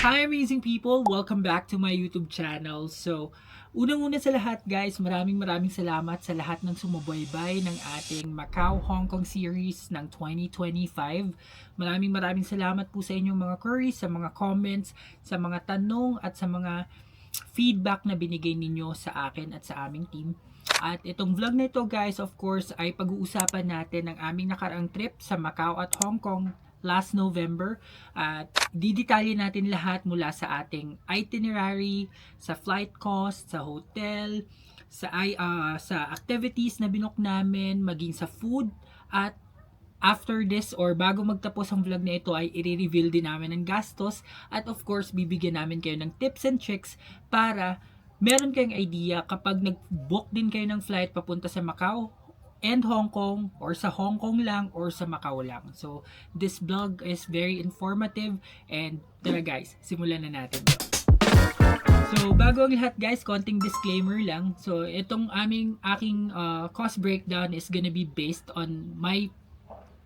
Hi amazing people! Welcome back to my YouTube channel. So, unang-una sa lahat guys, maraming salamat sa lahat ng sumubaybay ng ating Macau Hong Kong series ng 2025. Maraming salamat po sa inyong mga queries, sa mga comments, sa mga tanong at sa mga feedback na binigay ninyo sa akin at sa aming team. At itong vlog na ito guys, of course, ay pag-uusapan natin ang aming nakaraang trip sa Macau at Hong Kong last November. At didetalye natin lahat mula sa ating itinerary, sa flight cost, sa hotel, sa activities na binook namin, maging sa food, at after this or bago magtapos ang vlog na ito ay i-reveal din namin ang gastos at of course bibigyan namin kayo ng tips and tricks para meron kayong idea kapag nag-book din kayo ng flight papunta sa Macau and Hong Kong or sa Hong Kong lang or sa Macau lang. So this vlog is very informative and tara guys, simulan na natin. So bago ang lahat guys, konting disclaimer lang. So itong aking cost breakdown is gonna be based on my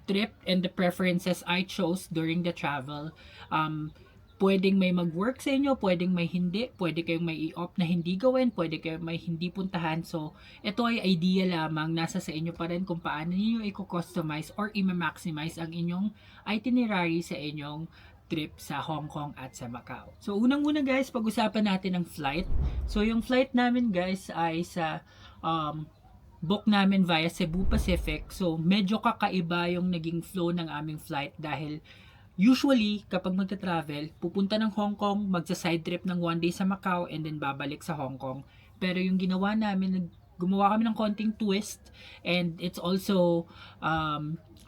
trip and the preferences I chose during the travel. Pwedeng may mag-work sa inyo, pwedeng may hindi, pwede kayong may i-opt na hindi gawin, pwede kayong may hindi puntahan. So, ito ay idea lamang, nasa sa inyo pa rin kung paano niyo i-customize or i-maximize ang inyong itinerary sa inyong trip sa Hong Kong at sa Macau. So, unang-una guys, pag-usapan natin ang flight. So, yung flight namin guys ay sa book namin via Cebu Pacific. So, medyo kakaiba yung naging flow ng aming flight dahil usually, kapag magta-travel, pupunta ng Hong Kong, magsa-side trip ng one day sa Macau, and then babalik sa Hong Kong. Pero yung ginawa namin, gumawa kami ng konting twist, and it's also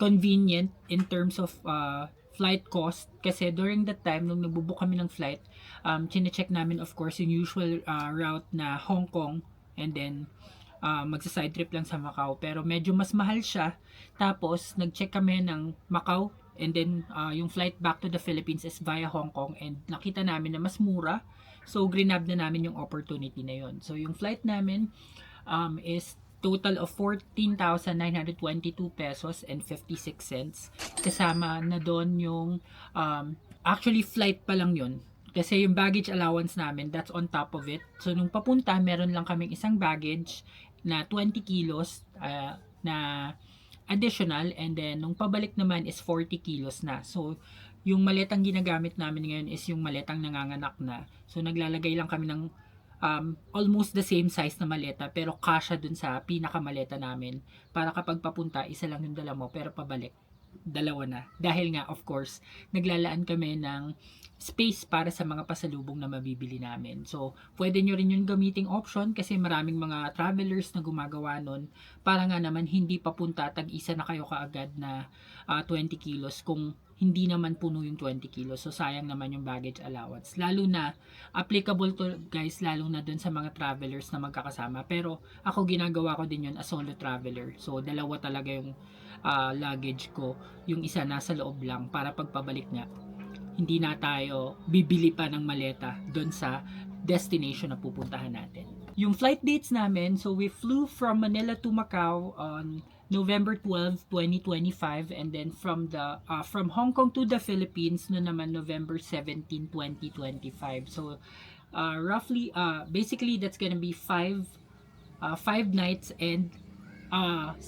convenient in terms of flight cost. Kasi during that time, nung nagbubook kami ng flight, chinecheck namin of course yung usual route na Hong Kong, and then magsa-side trip lang sa Macau. Pero medyo mas mahal siya. Tapos, nag-check kami ng Macau, and then yung flight back to the Philippines is via Hong Kong, and nakita namin na mas mura, so grinab na namin yung opportunity na yon. So yung flight namin is total of 14,922 pesos and 56 cents. Kasama na doon yung actually flight pa lang yon kasi yung baggage allowance namin, that's on top of it. So nung papunta, meron lang kaming isang baggage na 20 kilos na additional, and then nung pabalik naman is 40 kilos na. So yung maletang ginagamit namin ngayon is yung maletang nanganganak na. So naglalagay lang kami ng almost the same size na maleta, pero kasya dun sa pinakamaleta namin para kapag papunta isa lang yung dala mo, pero pabalik dalawa na. Dahil nga of course naglalaan kami ng space para sa mga pasalubong na mabibili namin. So, pwede nyo rin yung gamiting option kasi maraming mga travelers na gumagawa nun para nga naman hindi papunta, tag-isa na kayo kaagad na 20 kilos kung hindi naman puno yung 20 kilos. So, sayang naman yung baggage allowance. Lalo na, applicable to guys, lalo na dun sa mga travelers na magkakasama. Pero, ako ginagawa ko din yun as solo traveler. So, dalawa talaga yung luggage ko. Yung isa nasa loob lang para pagpabalik nga hindi na tayo bibili pa ng maleta doon sa destination na pupuntahan natin. Yung flight dates namin, so we flew from Manila to Macau on November 12, 2025, and then from Hong Kong to the Philippines no naman November 17, 2025. So roughly basically that's gonna be 5 nights and 6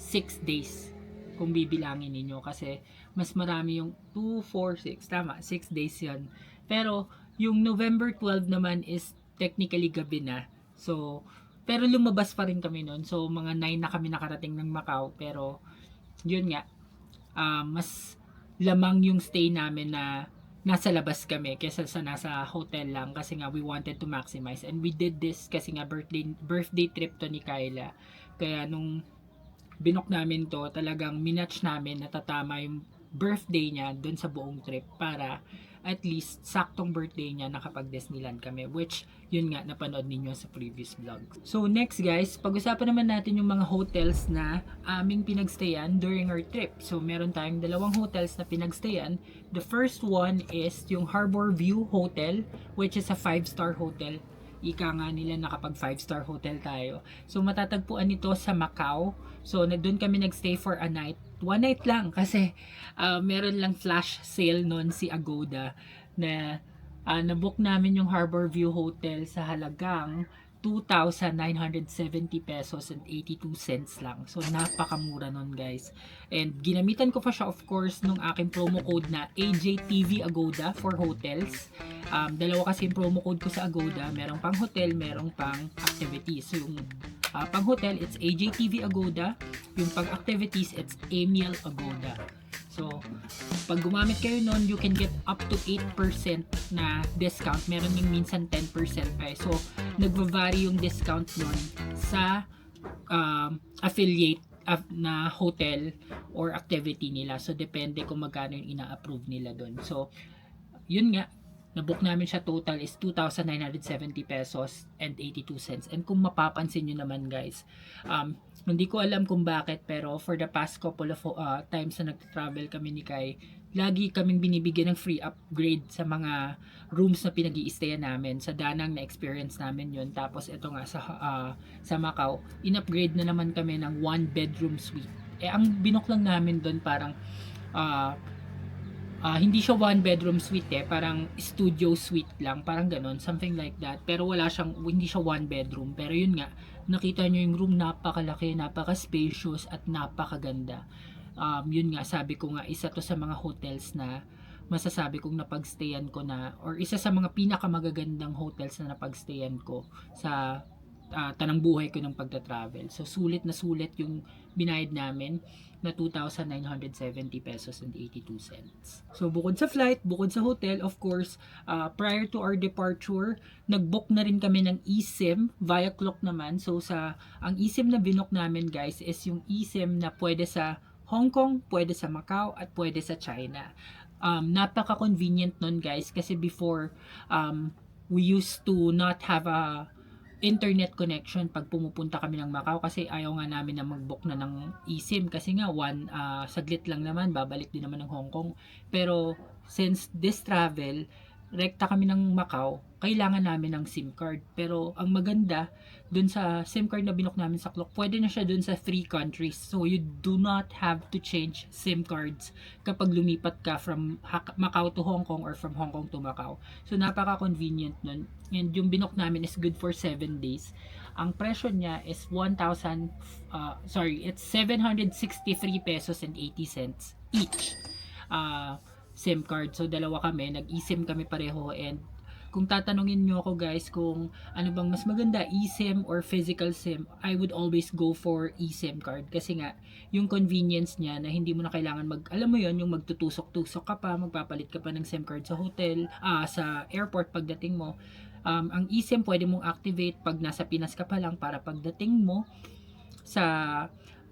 days kung bibilangin ninyo kasi mas marami yung 2, 4, 6, tama, 6 days yon. Pero yung November 12 naman is technically gabi na. So, pero lumabas pa rin kami noon. So, mga 9 na kami nakarating ng Macau. Pero, yun nga, mas lamang yung stay namin na nasa labas kami kaysa sa nasa hotel lang kasi nga we wanted to maximize. And we did this kasi nga birthday trip to ni Kyla. Kaya nung binook namin to, talagang minatch namin na tatama yung birthday niya dun sa buong trip para at least saktong birthday niya nakapag-Disneyland kami, which yun nga napanood ninyo sa previous vlog. So next guys, pag-usapan naman natin yung mga hotels na aming pinagstayan during our trip. So meron tayong dalawang hotels na pinagstayan. The first one is yung Harbor View Hotel, which is a 5-star hotel. Ika nga nila nakapag 5-star hotel tayo. So matatagpuan nito sa Macau. So doon kami nagstay for a night. One night lang kasi meron lang flash sale noon si Agoda na nabook namin yung Harbor View Hotel sa halagang 2,970 pesos and 82 cents lang. So, napakamura nun guys. And ginamitan ko pa siya of course nung aking promo code na AJTV Agoda for hotels. Dalawa kasi yung promo code ko sa Agoda. Merong pang hotel, merong pang activities. So, yung pang hotel, it's AJTV Agoda. Yung pang activities, it's Amiel Agoda. So, pag gumamit kayo nun, you can get up to 8% na discount. Meron yung minsan 10% pa eh. So, nagva-vary yung discount nun sa affiliate na hotel or activity nila. So, depende kung magkano yung ina-approve nila dun. So, yun nga, nabook namin siya, total is 2,970 pesos and 82 cents. And kung mapapansin nyo naman guys, hindi ko alam kung bakit, pero for the past couple of times na nag-travel kami ni Kai, lagi kaming binibigyan ng free upgrade sa mga rooms na pinag-i-stayan namin. Sa Danang na experience namin yun. Tapos ito nga sa Macau, in-upgrade na naman kami ng 1 bedroom suite. Ang binook lang namin doon parang hindi siya 1 bedroom suite parang studio suite lang, parang ganon, something like that. Pero hindi siya 1 bedroom. Pero yun nga, nakita nyo yung room, napakalaki, napaka-spacious at napakaganda. Yun nga, sabi ko nga, isa to sa mga hotels na masasabi kong napagstayan ko na, or isa sa mga pinakamagagandang hotels na napagstayan ko sa tanang buhay ko ng pagta-travel. So, sulit na sulit yung binayad namin na 2,970 pesos and 82 cents. So, bukod sa flight, bukod sa hotel, of course, prior to our departure, nag-book na rin kami ng eSIM via Klook naman. So, ang eSIM na binook namin guys is yung eSIM na pwede sa Hong Kong, pwede sa Macau, at pwede sa China. Napaka-convenient nun guys kasi before, we used to not have a internet connection pag pumupunta kami ng Macau kasi ayaw nga namin na mag-book na ng eSIM kasi nga saglit lang naman, babalik din naman ng Hong Kong. Pero since this travel, rekta kami ng Macau, kailangan namin ng SIM card. Pero ang maganda dun sa SIM card na binook namin sa Klook, pwede na siya dun sa 3 countries. So you do not have to change SIM cards kapag lumipat ka from Macau to Hong Kong or from Hong Kong to Macau. So napaka-convenient nun. And yung binook namin is good for 7 days. Ang presyo niya is it's 763 pesos and 80 cents each SIM card. So dalawa kami, nag-eSIM kami pareho. And kung tatanungin nyo ako guys kung ano bang mas maganda, eSIM or physical SIM, I would always go for eSIM card kasi nga yung convenience niya na hindi mo na kailangan alam mo yon, yung magtutusok-tusok ka pa, magpapalit ka pa ng SIM card sa hotel, sa airport pagdating mo. Ang eSIM pwede mong activate pag nasa Pinas ka pa lang, para pagdating mo sa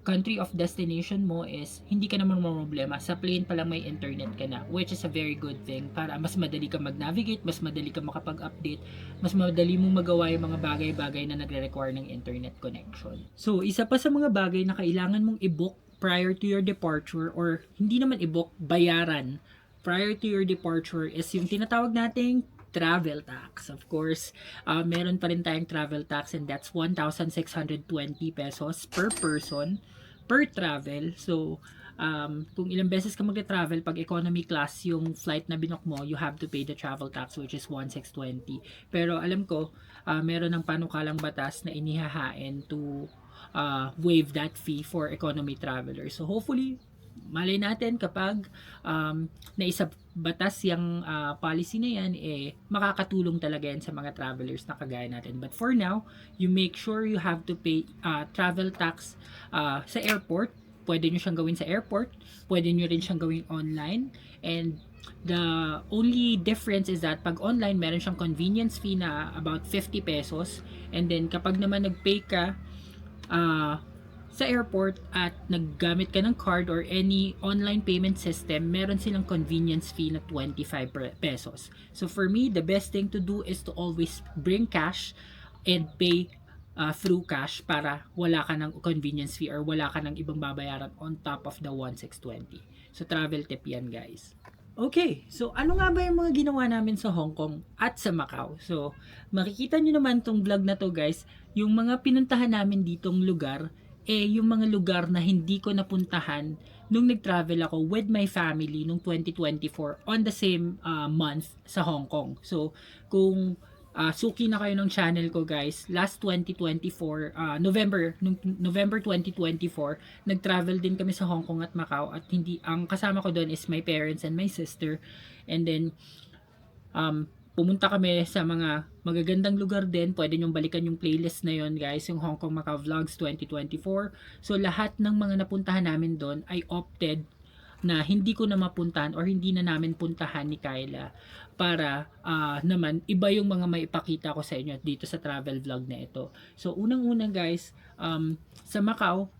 country of destination mo is hindi ka naman problema, sa plane pa lang may internet ka na, which is a very good thing para mas madali ka mag-navigate, mas madali ka makapag-update, mas madali mong magawa yung mga bagay-bagay na nagre-require ng internet connection. So, isa pa sa mga bagay na kailangan mong i-book prior to your departure, or hindi naman i-book, bayaran prior to your departure, is yung tinatawag nating travel tax. Of course, meron pa rin tayong travel tax, and that's 1,620 pesos per person per travel. So, kung ilang beses ka magte-travel, pag economy class yung flight na binook mo, you have to pay the travel tax, which is 1,620. Pero alam ko, meron ng panukalang batas na inihahain to waive that fee for economy travelers. So, hopefully, malay natin kapag naisa batas yung policy na yan, makakatulong talaga yan sa mga travelers na kagaya natin. But for now, you make sure you have to pay travel tax sa airport. Pwede nyo siyang gawin sa airport, pwede nyo rin siyang gawin online, and the only difference is that pag online, meron siyang convenience fee na about 50 pesos, and then kapag naman nag-pay ka sa airport at naggamit ka ng card or any online payment system, meron silang convenience fee na 25 pesos. So for me, the best thing to do is to always bring cash and pay through cash para wala ka ng convenience fee or wala ka ng ibang babayaran on top of the 1,620. So travel tip yan guys. Okay, so ano nga ba yung mga ginawa namin sa Hong Kong at sa Macau? So makikita nyo naman tong vlog na to guys, yung mga pinuntahan namin ditong lugar, yung mga lugar na hindi ko napuntahan nung nag-travel ako with my family nung 2024 on the same month sa Hong Kong. So, kung suki na kayo ng channel ko guys, last 2024, November 2024, nag-travel din kami sa Hong Kong at Macau at hindi, ang kasama ko doon is my parents and my sister. And then, pumunta kami sa mga magagandang lugar din. Pwede nyong balikan yung playlist na yon guys, yung Hong Kong Macau Vlogs 2024. So lahat ng mga napuntahan namin doon ay opted na hindi ko na mapuntahan or hindi na namin puntahan ni Kyla para naman iba yung mga maipakita ko sa inyo dito sa travel vlog na ito. So unang-unang guys, sa Macau,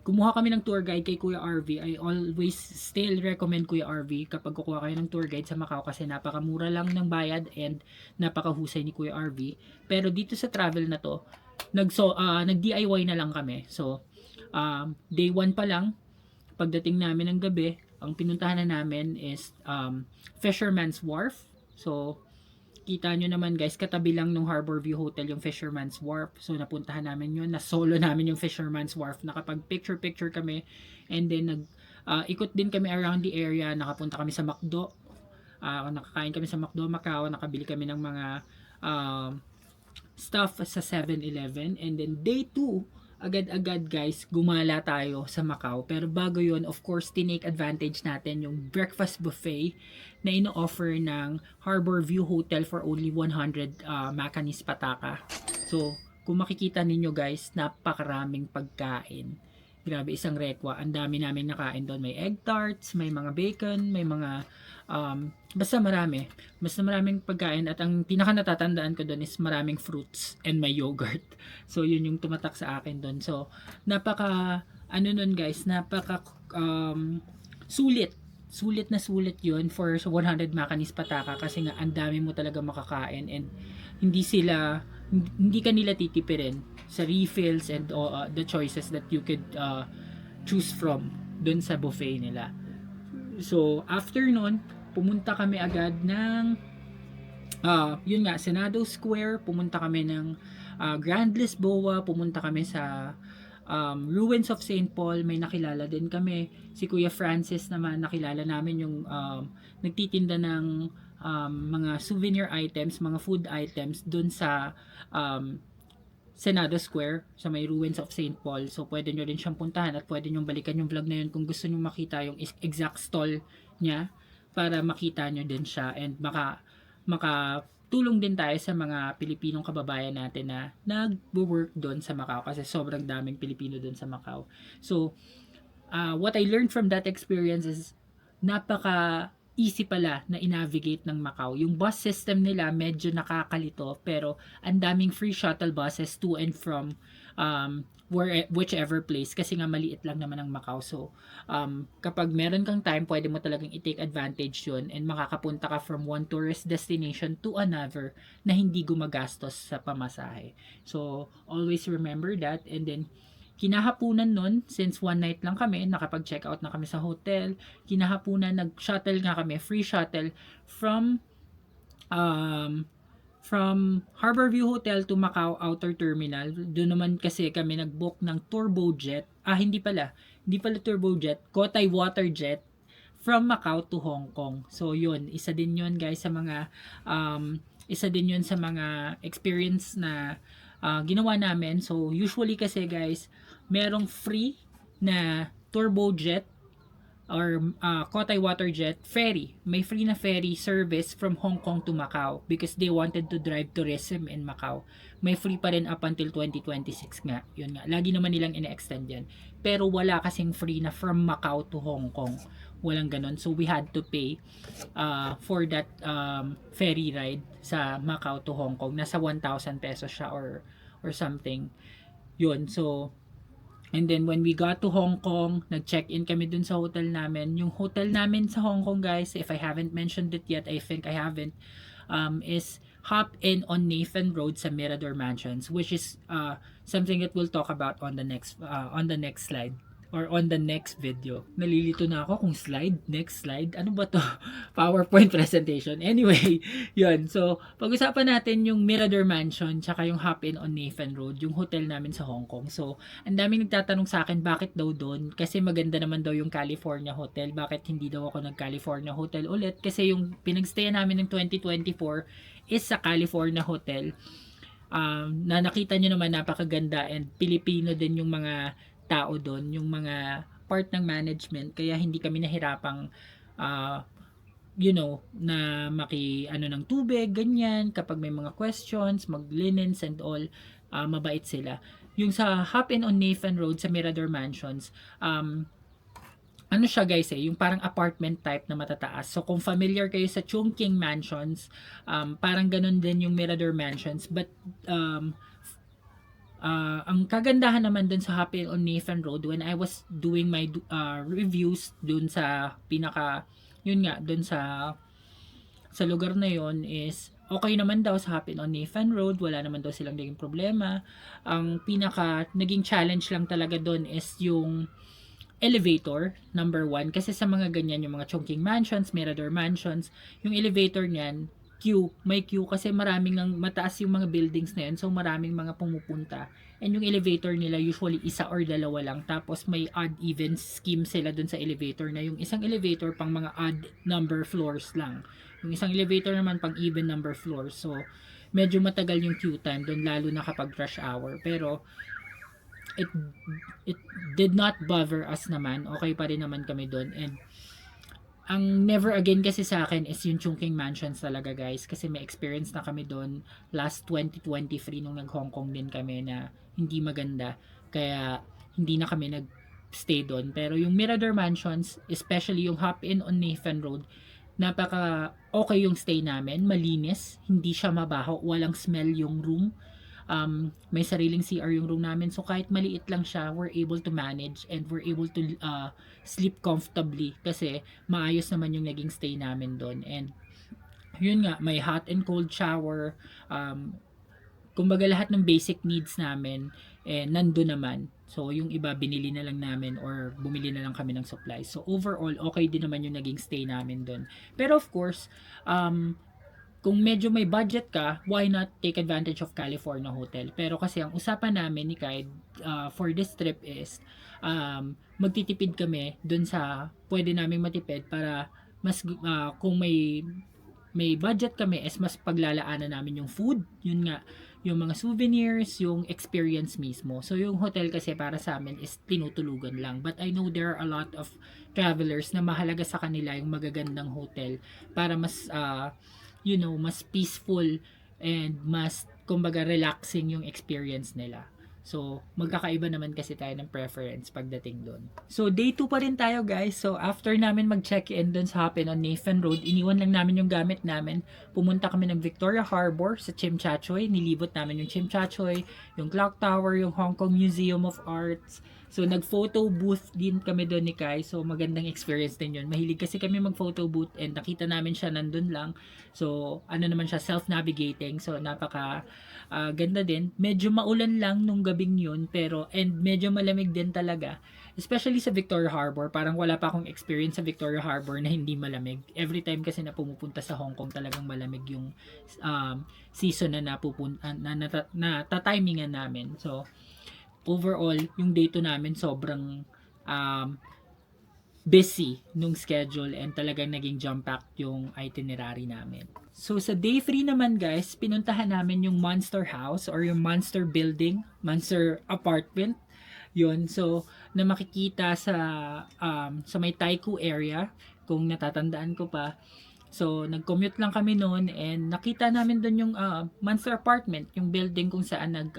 kumuha kami ng tour guide kay Kuya RV. I always still recommend Kuya RV kapag kukuha kayo ng tour guide sa Macau kasi napakamura lang ng bayad and napakahusay ni Kuya RV. Pero dito sa travel na to, nag-DIY na lang kami. So, day 1 pa lang, pagdating namin ng gabi, ang pinuntahan na namin is Fisherman's Wharf. So, kita nyo naman guys, katabi lang ng Harbor View Hotel yung Fisherman's Wharf. So napuntahan namin yun, na-solo namin yung Fisherman's Wharf. Nakapag picture kami and then ikot din kami around the area. Nakapunta kami sa McDo. Nakakain kami sa McDo Macau. Nakabili kami ng mga stuff sa 7-Eleven. And then day 2, agad-agad guys, gumala tayo sa Macau. Pero bago yon, of course, tinake advantage natin yung breakfast buffet na ino-offer ng Harbor View Hotel for only 100 Macanese Pataka. So, kung makikita ninyo guys, napakaraming pagkain. Grabe, isang rekwa. Ang dami namin nakain doon. May egg tarts, may mga bacon, may mga basta marami. Basta maraming pagkain at ang pinaka natatandaan ko doon is maraming fruits and may yogurt. So, yun yung tumatak sa akin doon. So, napaka nun guys, napaka sulit. Sulit na sulit yun for 100 Macanese Pataka kasi nga ang dami mo talaga makakain and hindi ka nila titipirin sa refills and the choices that you could choose from dun sa buffet nila. So, after nun, pumunta kami agad ng yun nga, Senado Square, pumunta kami ng Grand Lisboa, pumunta kami sa Ruins of St. Paul, may nakilala din kami. Si Kuya Francis naman, nakilala namin yung nagtitinda ng mga souvenir items, mga food items dun sa Senado Square, sa may Ruins of St. Paul. So, pwede nyo rin siyang puntahan at pwede nyo balikan yung vlog na yun kung gusto nyo makita yung exact stall niya para makita nyo din siya and makatulong din tayo sa mga Pilipinong kababayan natin na nag-work doon sa Macau kasi sobrang daming Pilipino doon sa Macau. So, what I learned from that experience is napaka easy pala na i-navigate ng Macau. Yung bus system nila medyo nakakalito pero ang daming free shuttle buses to and from whichever place kasi nga maliit lang naman ang Macau. So, kapag meron kang time, pwede mo talagang i-take advantage yun and makakapunta ka from one tourist destination to another na hindi gumagastos sa pamasahe. So, always remember that and then kinahapunan nun, since one night lang kami, nakapag-check out na kami sa hotel, kinahapunan, nag-shuttle nga kami, free shuttle from Harborview Hotel to Macau Outer Terminal. Doon naman kasi kami nag-book ng turbojet, hindi pala turbojet, Cotai Waterjet from Macau to Hong Kong. So yun, isa din yun guys sa mga experience na ginawa namin. So usually kasi guys, merong free na turbojet or Cotai Waterjet ferry. May free na ferry service from Hong Kong to Macau because they wanted to drive tourism in Macau. May free pa rin up until 2026 nga. Yun nga. Lagi naman nilang ina-extend yan. Pero wala kasing free na from Macau to Hong Kong. Walang ganun. So we had to pay for that ferry ride sa Macau to Hong Kong. Nasa 1,000 pesos siya or something. Yun. So, and then when we got to Hong Kong, nag-check-in kami dun sa hotel namin. Yung hotel namin sa Hong Kong guys, if I haven't mentioned it yet, I think I haven't, is Hop In on Nathan Road sa Mirador Mansions, which is something that we'll talk about on the next slide. or on the next video. Nalilito na ako kung next slide. Ano ba to? PowerPoint presentation. Anyway, yun. So, pag-usapan natin yung Mirador Mansion tsaka yung Hop In on Nathan Road, yung hotel namin sa Hong Kong. So, ang daming nagtatanong sa akin bakit daw doon? Kasi maganda naman daw yung California Hotel. Bakit hindi daw ako nag-California Hotel ulit? Kasi yung pinagstayan namin ng 2024 is sa California Hotel. Na nakita nyo naman napakaganda and Pilipino din yung mga tao doon, yung mga part ng management, kaya hindi kami nahirapang na ano ng tubig, ganyan, kapag may mga questions, mag-linens and all, mabait sila. Yung sa Hop In on Nathan Road sa Mirador Mansions, ano siya guys yung parang apartment type na matataas. So kung familiar kayo sa Chungking Mansions, parang ganun din yung Mirador Mansions, but ang kagandahan naman dun sa Hop In on Nathan Road, when I was doing my reviews dun sa dun sa lugar na yon, is okay naman daw sa Hop In on Nathan Road, wala naman daw silang naging problema. Ang pinaka naging challenge lang talaga dun is yung elevator, number 1, kasi sa mga ganyan, yung mga Chongqing Mansions, Mirador Mansions, yung elevator niyan, may queue kasi maraming mataas yung mga buildings na yun, so maraming mga pumupunta. And yung elevator nila usually isa or dalawa lang, tapos may odd even scheme sila dun sa elevator, na yung isang elevator pang mga odd number floors lang. Yung isang elevator naman pang even number floors. So medyo matagal yung queue time dun, lalo na kapag rush hour. Pero it did not bother us naman. Okay pa rin naman kami doon. And ang never again kasi sa akin is yung Chungking Mansions talaga guys, kasi may experience na kami doon last 2023 nung nag Hong Kong din kami na hindi maganda, kaya hindi na kami nag-stay doon. Pero yung Mirador Mansions, especially yung Hop In on Nathan Road, napaka okay yung stay namin, malinis, hindi siya mabaho, walang smell yung room. May sariling CR yung room namin, so kahit maliit lang siya, we're able to manage and we're able to sleep comfortably kasi maayos naman yung naging stay namin doon. And yun nga, may hot and cold shower, kumbaga lahat ng basic needs namin nandun naman. So yung iba binili na lang namin or bumili na lang kami ng supplies. So overall okay din naman yung naging stay namin doon. Pero of course, kung medyo may budget ka, why not take advantage of California Hotel? Pero kasi ang usapan namin ni Kai for this trip is magtitipid kami dun sa pwede naming matipid, para mas kung may budget kami is mas paglalaanan namin yung food, yun nga, yung mga souvenirs, yung experience mismo. So yung hotel kasi para sa amin is tinutulugan lang. But I know there are a lot of travelers na mahalaga sa kanila yung magagandang hotel para mas mas peaceful and mas kumbaga relaxing yung experience nila. So, magkakaiba naman kasi tayo ng preference pagdating doon. So, day 2 pa rin tayo guys. So, after namin mag-check-in doon sa Hop In on Nathan Road, iniwan lang namin yung gamit namin. Pumunta kami ng Victoria Harbor sa Tsim Sha Tsui. Nilibot namin yung Tsim Sha Tsui, yung Clock Tower, yung Hong Kong Museum of Arts. So, nag-photo booth din kami doon ni Kai. So, magandang experience din yun. Mahilig kasi kami mag-photo booth and nakita namin siya nandun lang. So, ano naman siya, self-navigating. So, napaka ganda din. Medyo maulan lang nung gabing yun, and medyo malamig din talaga. Especially sa Victoria Harbor, parang wala pa akong experience sa Victoria Harbor na hindi malamig. Every time kasi na pumupunta sa Hong Kong, talagang malamig yung season na natatimingan namin. So, overall, yung day 2 namin sobrang busy nung schedule and talagang naging jam-packed yung itinerary namin. So sa day 3 naman guys, pinuntahan namin yung Monster House or yung Monster Building, Monster Apartment. Yun, so na makikita sa may Taikoo area, kung natatandaan ko pa. So nag-commute lang kami noon and nakita namin doon yung Monster Apartment, yung building kung saan nag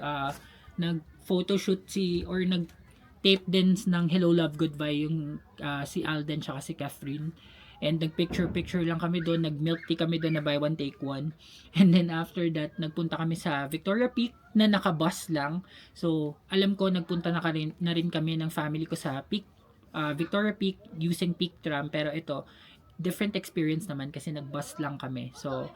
photoshoot nag-tape din ng Hello Love Goodbye yung si Alden tsaka si Catherine. And nag-picture lang kami doon, nag-milk tea kami doon na buy one take one. And then after that, nagpunta kami sa Victoria Peak na naka-bus lang. So alam ko nagpunta na rin kami ng family ko sa Peak, Victoria Peak using Peak Tram, pero ito different experience naman kasi nag-bus lang kami. So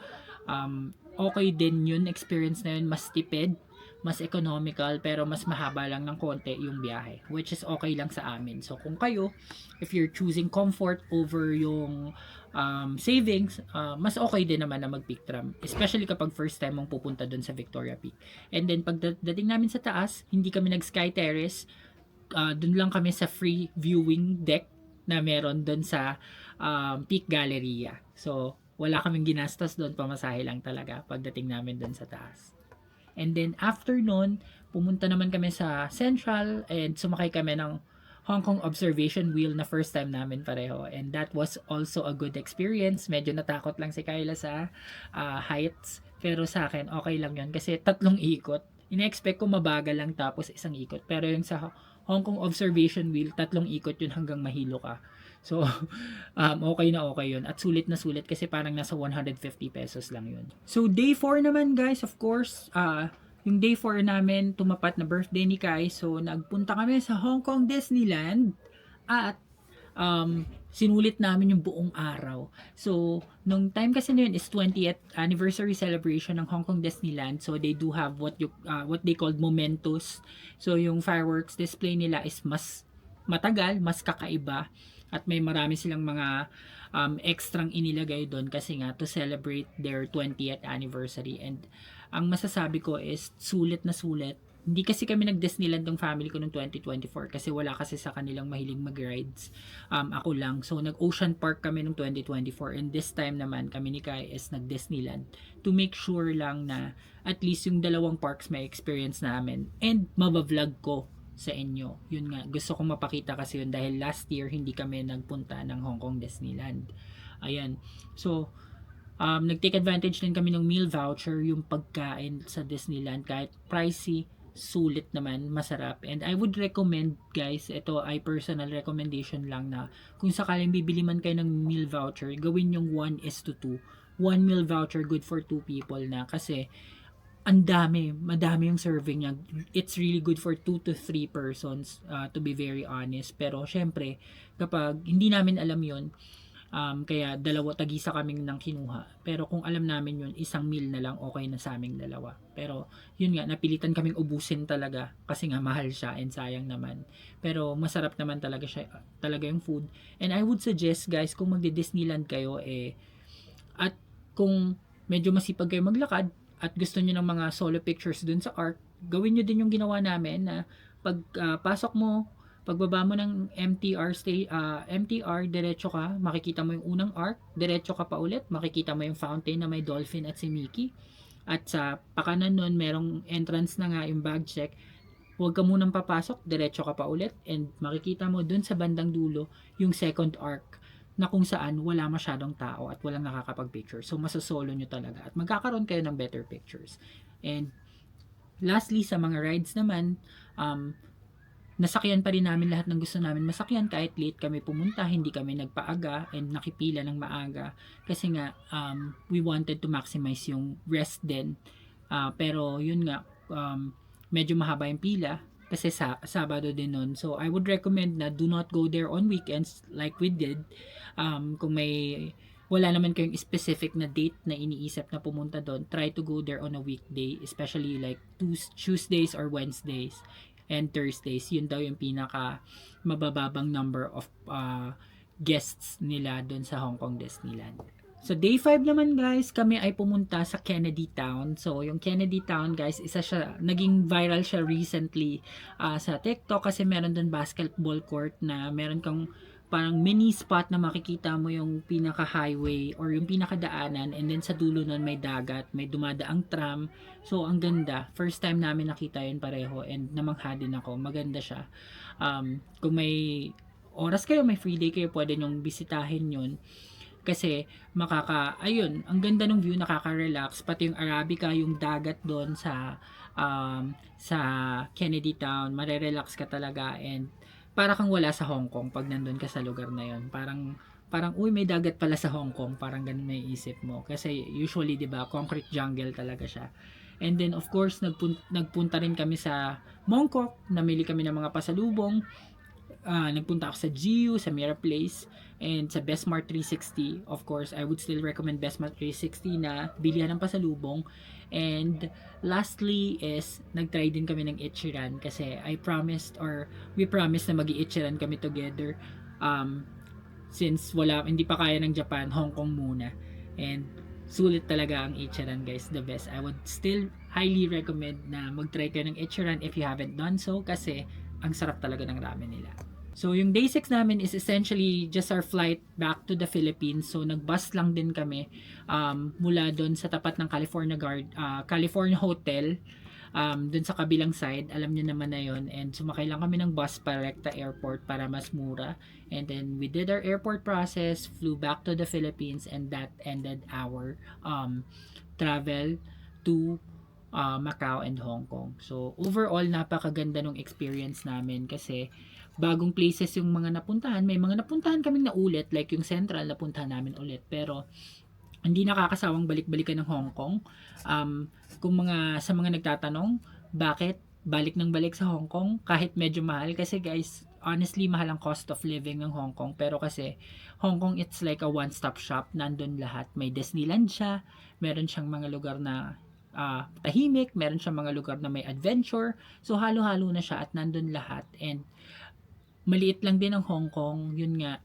okay din yun, experience na yun, mas tipid, mas economical, pero mas mahaba lang ng konti yung biyahe, which is okay lang sa amin. So kung kayo, if you're choosing comfort over yung savings, mas okay din naman na mag-pick tram, especially kapag first time mong pupunta dun sa Victoria Peak. And then pagdating namin sa taas, hindi kami nag Sky Terrace, dun lang kami sa free viewing deck na meron dun sa Peak Galleria. So wala kaming ginastos doon, pamasahe lang talaga pagdating namin doon sa taas. And then after nun, pumunta naman kami sa Central and sumakay kami ng Hong Kong observation wheel na first time namin pareho. And that was also a good experience. Medyo natakot lang si Kyla sa heights. Pero sa akin, okay lang yun kasi 3 ikot. Ina-expect ko mabagal lang tapos 1 ikot. Pero yung sa Hong Kong observation wheel, 3 ikot yun hanggang mahilo ka. So, okay na okay yun. At sulit na sulit kasi parang nasa 150 pesos lang yun. So, day 4 naman guys, of course, yung day 4 namin, tumapat na birthday ni Kai. So, nagpunta kami sa Hong Kong Disneyland at sinulit namin yung buong araw. So, nung time kasi na yun is 20th anniversary celebration ng Hong Kong Disneyland. So, they do have what they called Momentos. So, yung fireworks display nila is mas matagal, mas kakaiba. At may marami silang mga extrang inilagay doon kasi nga to celebrate their 20th anniversary. And ang masasabi ko is sulit na sulit. Hindi kasi kami nag-Disneyland ng family ko noong 2024 kasi wala kasi sa kanilang mahilig mag-rides. Ako lang. So nag-Ocean Park kami noong 2024 and this time naman kami ni Kai is nag-Disneyland to make sure lang na at least yung 2 parks may experience namin and mabavlog ko sa inyo. Yun nga, gusto kong mapakita kasi yun dahil last year hindi kami nagpunta ng Hong Kong Disneyland. Ayan. So, nag-take advantage din kami ng meal voucher, yung pagkain sa Disneyland kahit pricey, sulit naman, masarap. And I would recommend guys, ito ay personal recommendation lang na kung sakaling bibili man kayo ng meal voucher, gawin yung 1:2. 1 meal voucher good for 2 people na kasi madami yung serving niya. It's really good for 2 to 3 persons, to be very honest. Pero syempre, kapag hindi namin alam yun, kaya tagisa kaming nang kinuha. Pero kung alam namin yun, 1 meal na lang okay na sa aming dalawa. Pero yun nga, napilitan kaming ubusin talaga kasi nga mahal siya and sayang naman. Pero masarap naman talaga yung food. And I would suggest guys, kung magdi-Disneyland kayo at kung medyo masipag kayo maglakad, at gusto niyo ng mga solo pictures dun sa arc, gawin niyo din yung ginawa namin na pasok mo, pagbaba mo ng MTR, diretso ka, makikita mo yung unang arc, diretso ka pa ulit, makikita mo yung fountain na may dolphin at si Mickey. At sa pakanan nun, merong entrance na nga yung bag check. Huwag ka munang papasok, diretso ka pa ulit, and makikita mo dun sa bandang dulo yung second arc na kung saan wala masyadong tao at walang nakakapag-picture. So, masosolo nyo talaga. At magkakaroon kayo ng better pictures. And, lastly, sa mga rides naman, nasakyan pa rin namin lahat ng gusto namin masakyan. Kahit late kami pumunta, hindi kami nagpaaga and nakipila ng maaga. Kasi nga, we wanted to maximize yung rest din. Pero, yun nga, medyo mahaba yung pila kasi Sabado din nun. So, I would recommend na do not go there on weekends like we did. Kung wala naman kayong specific na date na iniisip na pumunta doon, try to go there on a weekday, especially like Tuesdays or Wednesdays and Thursdays. Yun daw yung pinaka mabababang number of guests nila doon sa Hong Kong Disneyland. So, day 5 naman guys, kami ay pumunta sa Kennedy Town. So, yung Kennedy Town guys, naging viral siya recently sa TikTok kasi meron doon basketball court na meron kang parang mini spot na makikita mo yung pinaka-highway or yung pinaka-daanan, and then sa dulo nun may dagat, may dumadaang tram. So, ang ganda. First time namin nakita yun pareho and namangha din ako. Maganda siya. Kung may oras kayo, may free day kayo, pwede nyong bisitahin yun. Kasi ang ganda ng view, nakaka-relax, pati yung Arabica, yung dagat doon sa Kennedy Town, marerelax ka talaga and para kang wala sa Hong Kong pag nandun ka sa lugar na yon. Parang uy, may dagat pala sa Hong Kong, parang ganun may isip mo kasi usually 'di ba, concrete jungle talaga siya. And then of course nagpunta rin kami sa Mongkok, namili kami ng mga pasalubong. nagpunta ako sa GU, sa Miraplace, and sa Bestmart 360. Of course, I would still recommend Bestmart 360 na bilihan ng pasalubong. And lastly is, nag-try din kami ng Ichiran kasi we promised na mag-i-Ichiran kami together. Since hindi pa kaya ng Japan, Hong Kong muna. And sulit talaga ang Ichiran guys, the best. I would still highly recommend na mag-try kayo ng Ichiran if you haven't done so kasi ang sarap talaga ng ramen nila. So yung day 6 namin is essentially just our flight back to the Philippines. So nag-bus lang din kami mula doon sa tapat ng California Hotel, doon sa kabilang side, alam niyo naman na yon, and sumakay lang kami ng bus para Recta Airport para mas mura. And then we did our airport process, flew back to the Philippines, and that ended our travel to Macau and Hong Kong. So overall, napakaganda ng experience namin kasi bagong places yung mga napuntahan. May mga napuntahan kaming naulit, like yung Central napuntahan namin ulit, pero hindi nakakasawang balik-balikan ng Hong Kong. Kung sa mga nagtatanong, bakit balik ng balik sa Hong Kong kahit medyo mahal? Kasi guys, honestly, mahal ang cost of living ng Hong Kong. Pero kasi, Hong Kong, it's like a one-stop shop. Nandun lahat. May Disneyland siya. Meron siyang mga lugar na tahimik. Meron siyang mga lugar na may adventure. So, halo-halo na siya at nandun lahat. And, maliit lang din ang Hong Kong. Yun nga,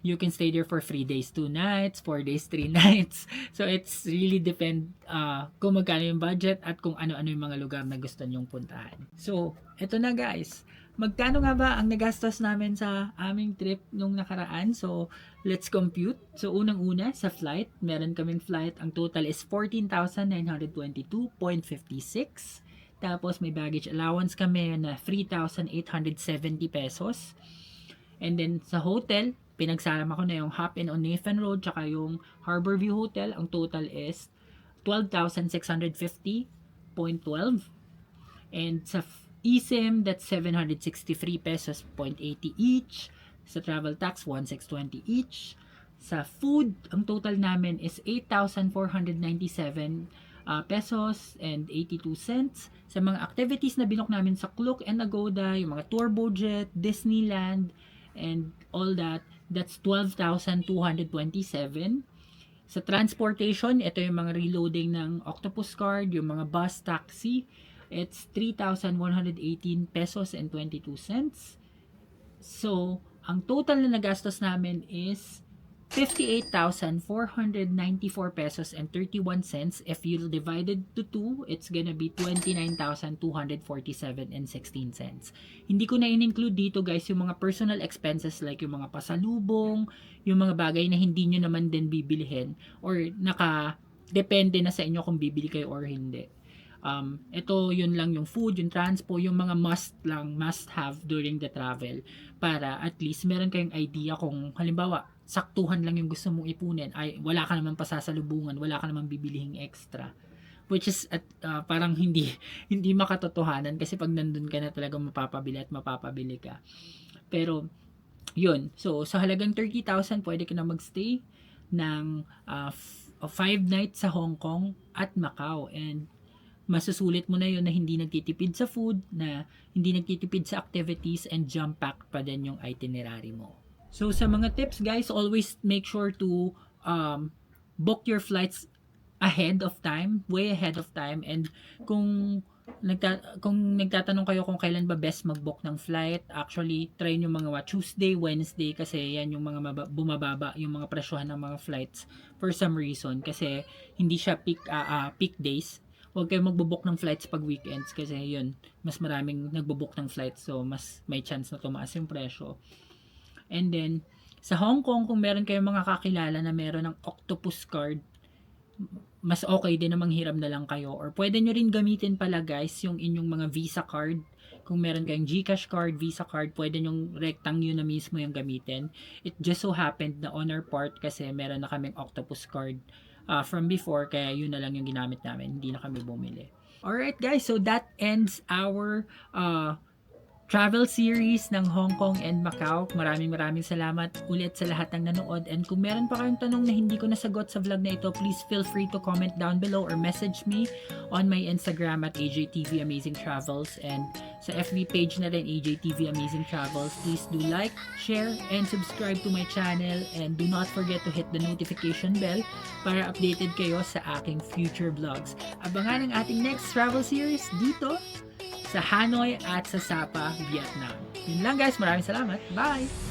you can stay there for 3 days, 2 nights, 4 days, 3 nights. So, it's really depend kung magkano yung budget at kung ano-ano yung mga lugar na gusto nyong puntahan. So, eto na guys. Magkano nga ba ang nagastos namin sa aming trip nung nakaraan? So, let's compute. So, unang-una, sa flight, meron kaming flight. Ang total is 14,922.56. Tapos, may baggage allowance kami na 3,870 pesos. And then, sa hotel, pinagsama ko na yung Hop-In on Nathan Road tsaka yung Harborview Hotel. Ang total is 12,650.12. And sa eSIM, that's 763 pesos 0.80 each. Sa travel tax, 1,620 each. Sa food, ang total namin is 8,497 pesos and 82 cents. Sa mga activities na binook namin sa Klook and Agoda, yung mga tour budget, Disneyland, and all that, that's 12,227. Sa transportation, ito yung mga reloading ng Octopus card, yung mga bus, taxi, it's 3,118 pesos and 22 cents. So, ang total na nagastos namin is 58,494 pesos and 31 cents. If you divide it to 2, it's gonna be 29,247 and 16 cents. Hindi ko na in-include dito guys yung mga personal expenses like yung mga pasalubong, yung mga bagay na hindi nyo naman din bibilihin or depende na sa inyo kung bibili kayo or hindi. Ito yun lang yung food, yung transpo, yung mga must have during the travel para at least meron kayong idea kung halimbawa saktuhan lang yung gusto mong ipunin, ay wala ka naman pasasalubungan, wala ka naman bibilihing extra, which is parang hindi makatotohanan kasi pag nandun ka na talaga mapapabili ka. Pero yun, so sa halagang 30,000 pwede ka na magstay ng 5 nights sa Hong Kong at Macau, and masusulit mo na yun na hindi nagtitipid sa food, na hindi nagtitipid sa activities, and jump pack pa din yung itinerary mo. So sa mga tips guys, always make sure to book your flights ahead of time, way ahead of time. And kung nagtatanong kayo kung kailan ba best mag-book ng flight, actually try nyo mga Tuesday, Wednesday kasi yan yung mga bumababa yung mga presyohan ng mga flights for some reason kasi hindi siya peak days. Huwag kayong magbo-book ng flights pag weekends kasi yun, mas maraming nagbo-book ng flights, so mas may chance na tumaas yung presyo. And then, sa Hong Kong, kung meron kayong mga kakilala na meron ng Octopus card, mas okay din na manghiram na lang kayo. Or pwede nyo rin gamitin pala guys, yung inyong mga Visa card. Kung meron kayong GCash card, Visa card, pwede nyong rectang yun na mismo yung gamitin. It just so happened na on our part kasi meron na kaming Octopus card from before, kaya yun na lang yung ginamit namin. Hindi na kami bumili. Alright guys, so that ends our travel series ng Hong Kong and Macau. Maraming salamat ulit sa lahat ng nanood. And kung meron pa kayong tanong na hindi ko nasagot sa vlog na ito, please feel free to comment down below or message me on my Instagram at AJTV Amazing Travels, and sa FB page na rin, AJTV Amazing Travels. Please do like, share, and subscribe to my channel, and do not forget to hit the notification bell para updated kayo sa aking future vlogs. Abangan ang ating next travel series dito sa Hanoi at sa Sapa, Vietnam. Yun lang guys, maraming salamat. Bye!